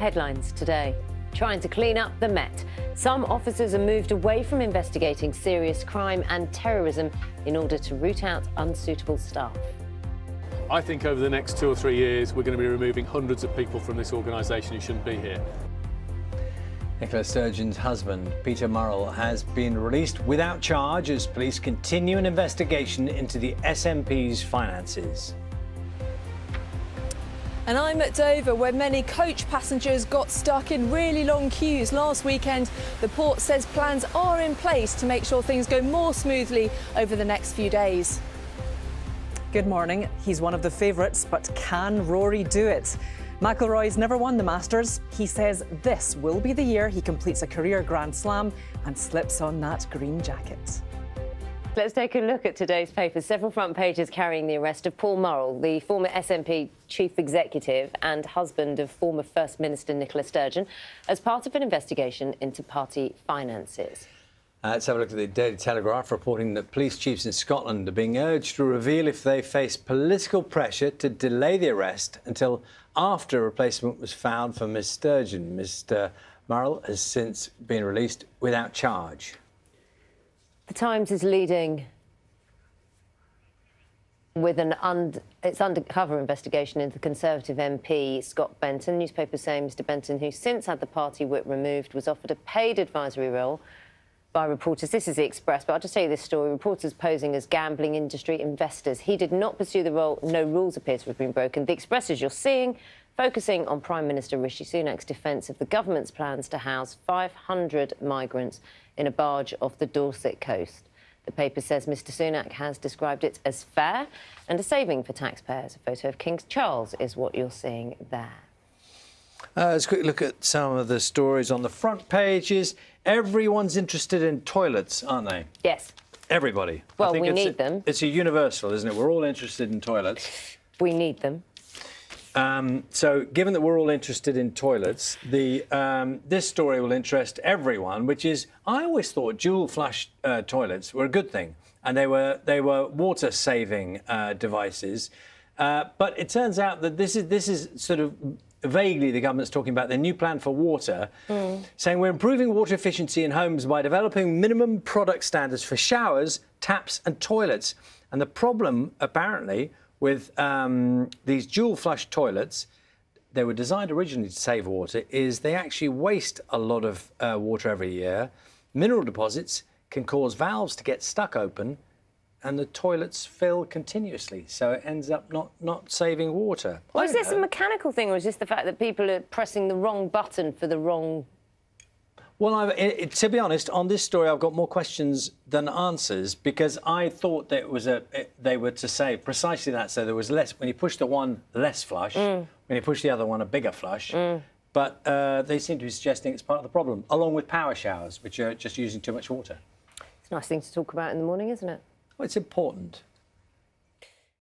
headlines today. Trying to clean up the Met. Some officers are moved away from investigating serious crime and terrorism in order to root out unsuitable staff. I think over the next 2 or 3 years, we're going to be removing hundreds of people from this organisation who shouldn't be here. Nicola Sturgeon's husband, Peter Murrell, has been released without charge as police continue an investigation into the SNP's finances. And I'm at Dover, where many coach passengers got stuck in really long queues last weekend. The port says plans are in place to make sure things go more smoothly over the next few days. Good morning. He's one of the favourites, but can Rory do it? McIlroy's never won the Masters. He says this will be the year he completes a career Grand Slam and slips on that green jacket. Let's take a look at today's papers. Several front pages carrying the arrest of Paul Murrell, the former SNP chief executive and husband of former First Minister Nicola Sturgeon, as part of an investigation into party finances. Let's have a look at the Daily Telegraph, reporting that police chiefs in Scotland are being urged to reveal if they face political pressure to delay the arrest until after a replacement was found for Ms Sturgeon. Mr Murrell has since been released without charge. The Times is leading with its undercover investigation into the Conservative MP Scott Benton. Newspapers saying Mr Benton, who since had the party whip removed, was offered a paid advisory role by reporters. This is the Express, but I'll just tell you this story. Reporters posing as gambling industry investors. He did not pursue the role. No rules appear to have been broken. The Express, as you're seeing, focusing on Prime Minister Rishi Sunak's defence of the government's plans to house 500 migrants in a barge off the Dorset coast. The paper says Mr Sunak has described it as fair and a saving for taxpayers. A photo of King Charles is what you're seeing there. Let's quick look at some of the stories on the front pages. Everyone's interested in toilets, aren't they? Yes. Everybody. Well, we need them. It's a universal, isn't it? We're all interested in toilets. We need them. So, given that we're all interested in toilets, this story will interest everyone, which is, I always thought dual flush toilets were a good thing, and they were water-saving devices. But it turns out that this is sort of vaguely the government's talking about their new plan for water, saying we're improving water efficiency in homes by developing minimum product standards for showers, taps and toilets. And the problem, apparently, with these dual flush toilets, they were designed originally to save water, is they actually waste a lot of water every year. Mineral deposits can cause valves to get stuck open and the toilets fill continuously, so it ends up not saving water. Well, is this a mechanical thing, or is this the fact that people are pressing the wrong button for the wrong... Well, to be honest, on this story, I've got more questions than answers, because I thought that it was they were to say precisely that, so there was less, when you push the one, less flush, when you push the other one, a bigger flush. But they seem to be suggesting it's part of the problem, along with power showers, which are just using too much water. It's a nice thing to talk about in the morning, isn't it? Well, it's important.